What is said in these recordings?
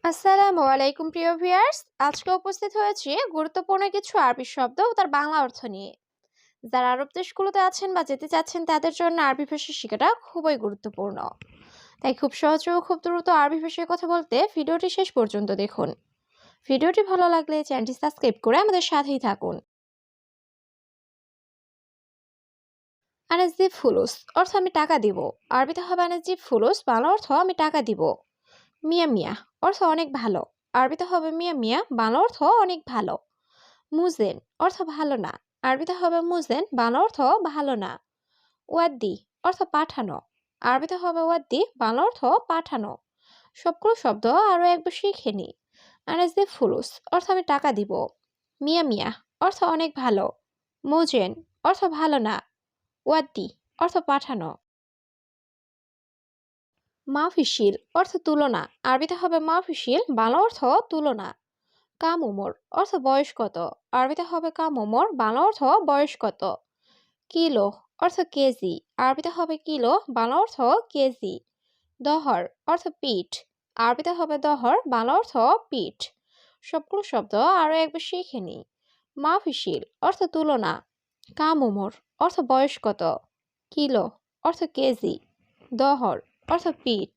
আসসালামু আলাইকুম প্রিয় ভিউয়ার্স। আজকে উপস্থিত হয়েছি গুরুত্বপূর্ণ কিছু আরবি শব্দ ও তার বাংলা অর্থ নিয়ে। যারা আরব দেশগুলোতে আছেন বা যেতে চাচ্ছেন তাদের জন্য আরবি ভাষা শেখাটা খুবই গুরুত্বপূর্ণ। তাই খুব সহজে ও খুব দ্রুত আরবি ভাষায় কথা বলতে ভিডিওটি শেষ পর্যন্ত দেখুন। ভিডিওটি ভালো লাগলে চ্যানেলটি সাবস্ক্রাইব করে আমাদের সাথেই থাকুন। আনাজিব ফুলুস অর্থ আমি টাকা দিব। আরবিতে হবে আনাজিব ফুলুস, বাংলা অর্থ আমি টাকা দিব। মিয়া মিয়া অর্থ অনেক ভালো। আরবিতে হবে মিয়া মিয়া, বাংলা অর্থ অনেক ভালো। মুজেন অর্থ ভালো না। আরবিতে হবে মুজেন, বাংলা অর্থ ভালো না। ওয়াদ্দি অর্থ পাঠানো। আরবিতে হবে ওয়াদ্দি, বাংলা অর্থ পাঠানো। সবগুলো শব্দ আরো একবার শিখে নি। আনাজদি ফুলুস অর্থ আমি টাকা দিব। মিয়া মিয়া অর্থ অনেক ভালো। মুজেন অর্থ ভালো না। ওয়াদ্দি অর্থ পাঠানো। মাফিসিল অর্থ তুলনা। আরবিতে হবে মাফিসিল, বাংলা অর্থ তুলনা। কাম উমর অর্থ বয়স কত। আরবিতে হবে কাম উমর, বাংলা অর্থ বয়স কত। কিলো অর্থ কেজি। আরবিতে হবে কিলো, বাংলা অর্থ কেজি। দহর অর্থ পিঠ। আরবিতে হবে দহর, বাংলা অর্থ পিঠ। সবগুলো শব্দ আরো একবার শিখে নি। মাফিসিল অর্থ তুলনা। কাম উমর অর্থ বয়স কত। কিলো অর্থ কেজি। দহর অর্থ পিঠ।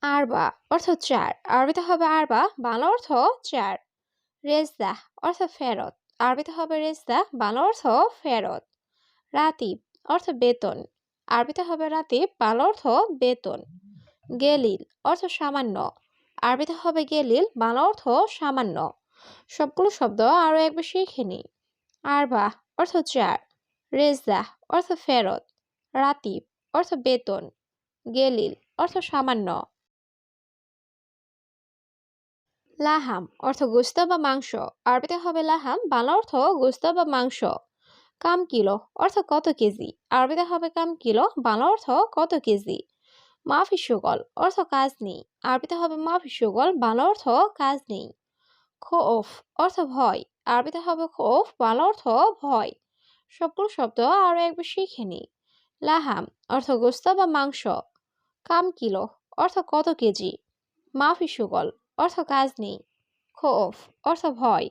আরবা অর্থ চার। আরবিতে হবে আরবা, বাংলা অর্থ চার। রেজদা অর্থ ফেরত। আরবিতে হবে রেজদা, বাংলা অর্থ ফেরত। রাতিব অর্থ বেতন। আরবিতে হবে রাতিব, বাংলা অর্থ বেতন। গেলিল অর্থ সামান্য। আরবিতে হবে গেলিল, বাংলা অর্থ সামান্য। সবগুলো শব্দ আরো একবার শিখে নি। আরবা অর্থ চার। রেজদা অর্থ ফেরত। রাতিব অর্থ বেতন। গেলিল অর্থ সামান্য। লাহাম অর্থ গোশত বা মাংস। আরবিতে হবে লাহাম, বাংলা অর্থ গোশত বা মাংস। কাম কিলো অর্থ কত কেজি। আরবিতে হবে কাম কিলো, বাংলা অর্থ কত কেজি। মাফি সুগল অর্থ কাজ নেই। আরবিতে হবে মাফি সুগল, বাংলা অর্থ কাজ নেই। খোফ অর্থ ভয়। আরবিতে হবে খোফ, বাংলা অর্থ ভয়। সবগুলো শব্দ আরো একবার শিখে নি। লাহাম অর্থ গোশত বা মাংস। কাম কিলো অর্থ কত কেজি। মাফি সুগল অর্থ কাজ নেই। খোফ অর্থ ভয়।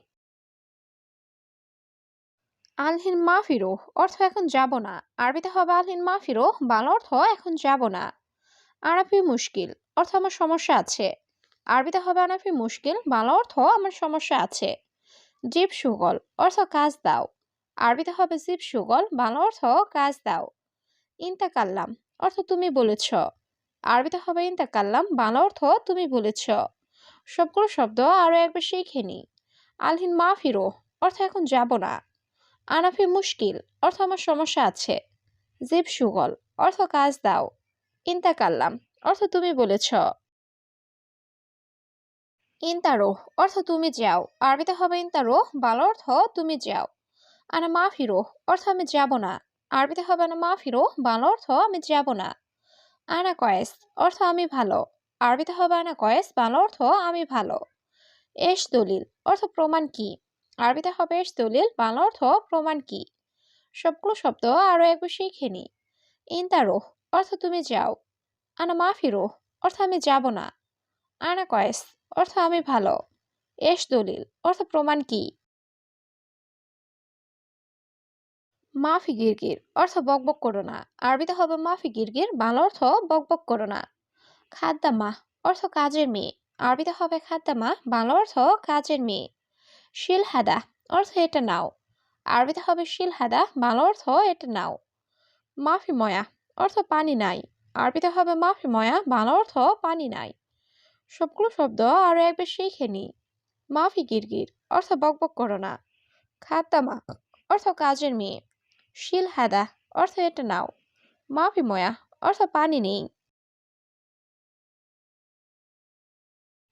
আলহিন মাফিরো অর্থ এখন যাব না। আরবিতে হবে আলহিন মাফিরো, বাংলা অর্থ এখন যাব না। আনাফি মুশকিল অর্থ আমার সমস্যা আছে। আরবিতে হবে আনাফি মুশকিল, বাংলা অর্থ আমার সমস্যা আছে। জিব সুগল অর্থ কাজ দাও। আরবিতে হবে জিব সুগল, বাংলা অর্থ কাজ দাও। ইন্তাকাল্লাম অর্থ তুমি বলেছ। আরবিতে হবে ইন্তাকাল্লাম, বাংলা অর্থ তুমি বলেছ। সবগুলো শব্দ আরো একবার শিখে নি। আলহিন মাফিরো অর্থ এখন যাব না। আনাফি মুশকিল অর্থ আমার সমস্যা আছে। জিব সুগল অর্থ কাজ দাও। ইন্তাকাল্লাম অর্থ তুমি বলেছ। ইন্তারো অর্থ তুমি যাও। আরবিতে হবে ইন্তারো, বাংলা অর্থ তুমি যাও। আনা মাফিরো অর্থ আমি যাব না। আরবিতে হবে আনা মাফিরো, বাংলা অর্থ আমি যাব না। আনা কয়েস অর্থ আমি ভালো। আরবিতে হবে আনা কয়েস, বাংলা অর্থ আমি ভালো। এস দলিল অর্থ প্রমাণ কি। আরবিতে হবে এস দলিল, বাংলা অর্থ প্রমাণ কি। সবগুলো শব্দ আরো একবার শিখে নি। ইন্তারো অর্থ তুমি যাও। আনা মাফিরো অর্থ আমি যাব না। আনা কয়েস অর্থ আমি ভালো। এস দলিল অর্থ প্রমাণ কি। মাফি গিরগির অর্থ বকবক করো না। আরবিতে হবে মাফি গিরগির, বাংলা অর্থ বকবক করো না। খাদ্দামা অর্থ কাজের মেয়ে। আরবিতে হবে খাদ্দামা, বাংলা অর্থ কাজের মেয়ে। শিলহাদা অর্থ এটা নাও। আরবিতে হবে শিলহাদা, বাংলা অর্থ এটা নাও। মাফি ময়া অর্থ পানি নাই। আরবিতে হবে মাফি ময়া, বাংলা অর্থ পানি নাই। সবগুলো শব্দ আরো একবার শিখে নি। মাফি গিরগির অর্থ বকবক করো না। খাদ্দামা অর্থ কাজের মেয়ে। শিলহাদা অর্থ এটা নাও। মাফি ময়া অর্থ পানি নেই।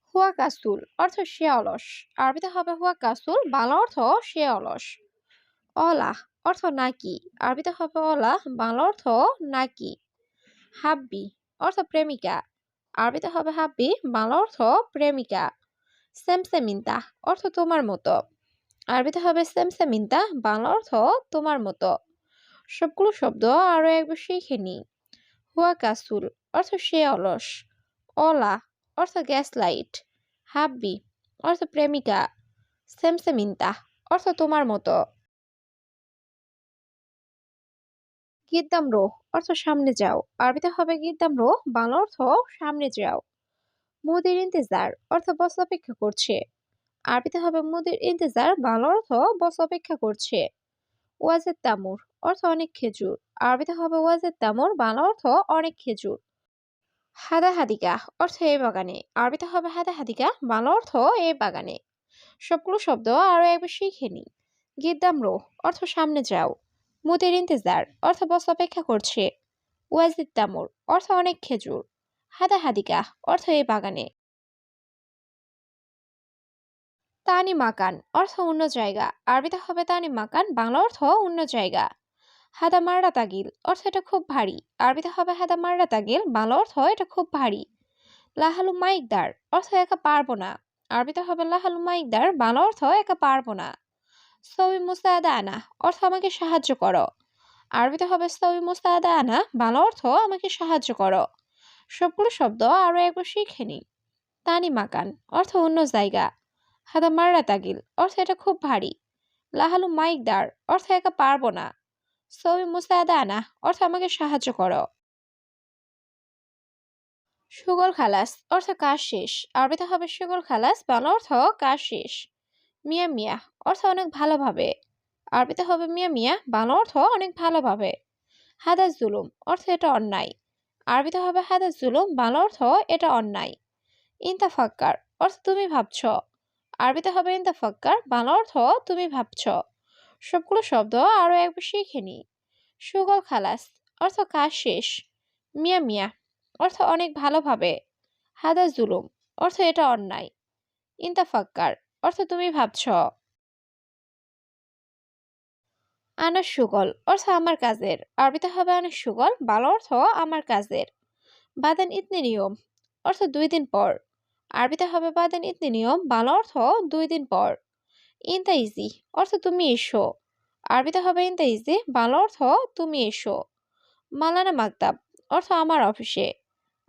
হুয়া কাসুল অর্থ সে অলস। আরবিতে হবে হুয়া কাসুল, বাংলা অর্থ সে অলস। অলা অর্থ নাকি। আরবিতে হবে অলা, বাংলা অর্থ নাকি। হাব্বি অর্থ প্রেমিকা। আরবিতে হবে হাব্বি, বাংলা অর্থ প্রেমিকা। সেমসেমিন্তা অর্থ তোমার মতো। আরবিতে হবে সেমসেমিন্তা, বাংলা অর্থ তোমার মতো। সবগুলো শব্দ আরো একবার শিখে নি। হুয়া কাসুল অর্থ সে অলস। অলা অর্থ গ্যাস লাইট। হাব্বি অর্থ প্রেমিকা। সেমসেমিন্তা অর্থ তোমার মতো। গিদ্দাম রো অর্থ সামনে যাও। আরবিতে হবে গিদ্দাম রো, বাংলা অর্থ সামনে যাও। মুদির ইন্তেজার অর্থ বস অপেক্ষা করছে। আরবিতে হবে মুদির ইন্তেজার, বাংলা অর্থ বস অপেক্ষা করছে। ওয়াজেদ তামুর অর্থ অনেক খেজুর। আরবিতে হবে ওয়াজেদ তামুর, বাংলা অর্থ অনেক খেজুর। হাদা হাদিকা অর্থ এই বাগানে। আরবিতে হবে হাদা হাদিকা, বাংলা অর্থ এই বাগানে। সবগুলো শব্দ আরো একবার শিখে নি। গিদ্দাম রো অর্থ সামনে যাও। মুদির ইন্তেজার অর্থ বস অপেক্ষা করছে। ওয়াজিদ তামুর অর্থ অনেক খেজুর। হাদা হাদিকা অর্থ এই বাগানে। তানি মাকান অর্থ অন্য জায়গা। আরবিতে হবে তানি মাকান, বাংলা অর্থ অন্য জায়গা। হাদা মাররা তাগিল অর্থ এটা খুব ভারী। আরবিতে হবে হাদা মাররা তাগিল, বাংলা অর্থ এটা খুব ভারী। লাহালু মাইকদার অর্থ একা পারবো না। আরবিতে হবে লাহালু মাইকদার, বাংলা অর্থ একা পারবো না। সবি মুস্তাদা আনা অর্থ আমাকে সাহায্য করো। আরবিতে হবে সবি মুস্তাদা আনা, বাংলা অর্থ আমাকে সাহায্য করো। সবগুলো শব্দ আরো একবার শিখে নি। তানি মাকান অর্থ অন্য জায়গা। হাদা মাররা তাগিল অর্থ এটা খুব ভারী। লাহালু মাইকদার অর্থ একা পারবো না। সবি মুস্তাদা আনা অর্থ আমাকে সাহায্য করো। সুগল খালাস অর্থ কাজ শেষ। আরবিতে হবে সুগল খালাস, বাংলা অর্থ কাজ শেষ। মিয়া মিয়া অর্থ অনেক ভালোভাবে। আরবিতে হবে মিয়া মিয়া, বাংলা অর্থ অনেক ভালোভাবে। হাদা জুলুম অর্থ এটা অন্যায়। আরবিতে হবে হাদা জুলুম, বাংলা অর্থ এটা অন্যায়। ইন্তাফাক্কার অর্থ তুমি ভাবছ। আরবিতে হবে ইন্তাফাক্কার, বাংলা অর্থ তুমি ভাবছ। সবগুলো শব্দ আরো একবার শিখে নি। সুগল খালাস অর্থ কাজ শেষ। মিয়া মিয়া অর্থ অনেক ভালোভাবে। হাদা জুলুম অর্থ এটা অন্যায়। ইন্তাফাক্কার অর্থ তুমি ভাবছ। আনাস সুগল অর্থ আমার কাজের। আরবিতে হবে আনাস সুগল, বাংলা অর্থ আমার কাজের। বাদেন ইতনি নিয়ম অর্থ 2 দিন পর। আরবিতে হবে বাদেন ইতনি নিয়ম, বাংলা অর্থ 2 দিন পর। ইনতা ইজি অর্থ তুমি এসো। আরবিতে হবে ইনতা ইজি, বাংলা অর্থ তুমি এসো। মালানা মাকতাব অর্থ আমার অফিসে।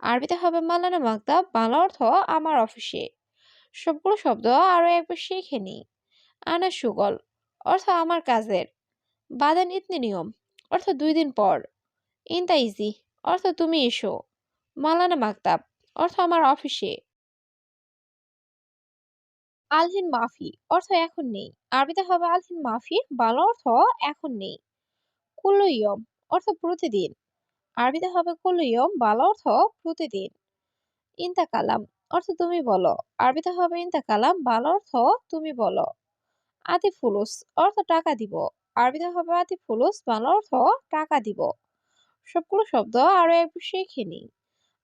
আরবিতে হবে মালানা মাকতাব, বাংলা অর্থ আমার অফিসে। সবগুলো শব্দ আরো একবার শিখে নি। আনা সুগল অর্থ আমার কাজের। বাদান ইতনি নিয়ম অর্থ 2 দিন পর। ইনতা ইজি অর্থ তুমি এসো। মালানা মাকতাব অর্থ আমার অফিসে। আলহিন মাফি অর্থ এখন নেই। আরবিতে হবে আলহিন মাফি, বাংলা অর্থ এখন নেই। কুল্লু ইয়ম অর্থ প্রতিদিন। আরবিতে হবে কুল্লু ইয়ম, বাংলা অর্থ প্রতিদিন। ইনতা কালাম অর্থ তুমি বলো। আরবিতে হবে ইনতা কালাম, বাংলা অর্থ তুমি বলো। আতি ফুলুস অর্থ টাকা দিব। আরবিতে হবে আতি ফুলুস, বাংলা অর্থ টাকা দিব। সবগুলো শব্দ আরো একবার শিখে নিই।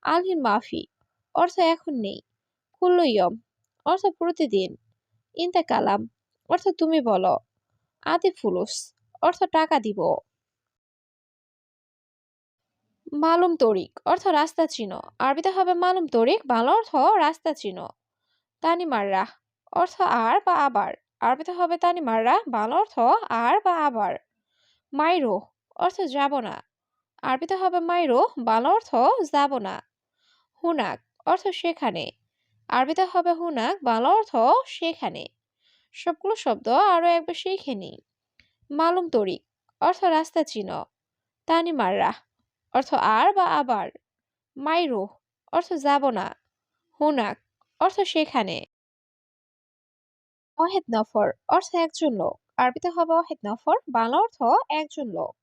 আলহিন মাফি অর্থ এখন নেই। কুল্লু ইয়ম অর্থ প্রতিদিন। ইনতা কালাম অর্থ তুমি বলো। আতি ফুলুস অর্থ টাকা দিব। মালুম তরিক অর্থ রাস্তা চিনো। আরবিতে হবে মালুম তরিক, বাংলা অর্থ রাস্তা চিনো। তানি মাররা অর্থ আর বা আবার। আরবিতে হবে তানি মাররা, বাংলা অর্থ আর বা আবার। মাইরো অর্থ যাব না। আরবিতে হবে মাইরো, বাংলা অর্থ যাব না। হুনাক অর্থ সেখানে। আরবিতে হবে হুনাক, বাংলা অর্থ সেখানে। সবগুলো শব্দ আরো একবার শিখে নি। মালুম তরিক অর্থ রাস্তা চিনো। তানি মাররা অর্থ আর বা আবার। মাইরো অর্থ যাব না। হুনাক অর্থ সেখানে। ওয়াহেদ নফর অর্থ একজন লোক। আরবিতে হবে ওয়াহেদ নফর, বাংলা অর্থ একজন লোক।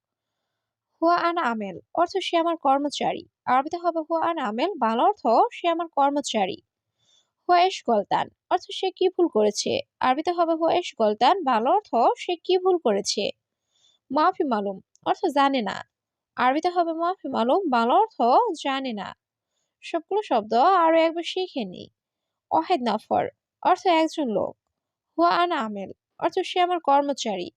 হুয়া আনা আমেল অর্থ সে আমার কর্মচারী। আরবিতে হবে হুয়া আনা আমেল, বাংলা অর্থ সে আমার কর্মচারী। হুয়া এশ গলতান অর্থ সে কি ভুল করেছে। আরবিতে হবে হুয়া এশ গলতান, বাংলা অর্থ সে কি ভুল করেছে। মাফি মালুম অর্থ জানে না। আরবিতে হবে মাফি মালুম, বাংলা অর্থ জানে না। সবগুলো শব্দ আরো একবার শিখে নি। ওয়াহেদ নফর অর্থ একজন লোক। হুয়া আনা আমেল অর্থ সে আমার কর্মচারী।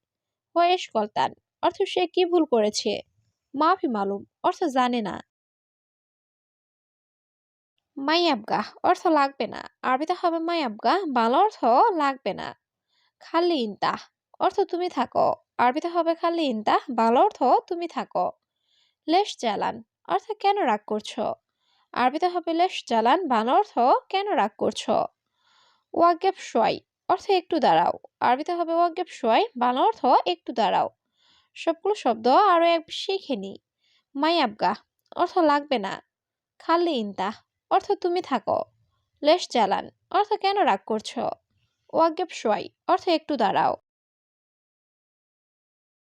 হুয়া এশ গলতান অর্থ সে কি ভুল করেছে। মাফি মালুম অর্থ জানে না। মাইয়াবগা অর্থ লাগবে না। আরবিতে হবে মাইয়াবগা, বাংলা অর্থ লাগবে না। খালি ইনতা অর্থ তুমি থাকো। আরবিতে হবে খালি ইনতা, বাংলা অর্থ তুমি থাকো। লেশ জ্বালান অর্থ কেন রাগ করছো। আরবিতে হবে লেশ জ্বালান, বাংলা অর্থ কেন রাগ করছো। ওয়াগেব সোয়াই অর্থ একটু দাঁড়াও। আরবিতে হবে ওয়াগেব সোয়াই, বাংলা অর্থ একটু দাঁড়াও। সবগুলো শব্দ আরো এক শিখে নিই। মাইয়াবগা অর্থ লাগবে না। খালি ইনতা অর্থ তুমি থাকো। লেশ জ্বালান অর্থ কেন রাগ করছো। ওয়াগেব সোয়াই অর্থ একটু দাঁড়াও।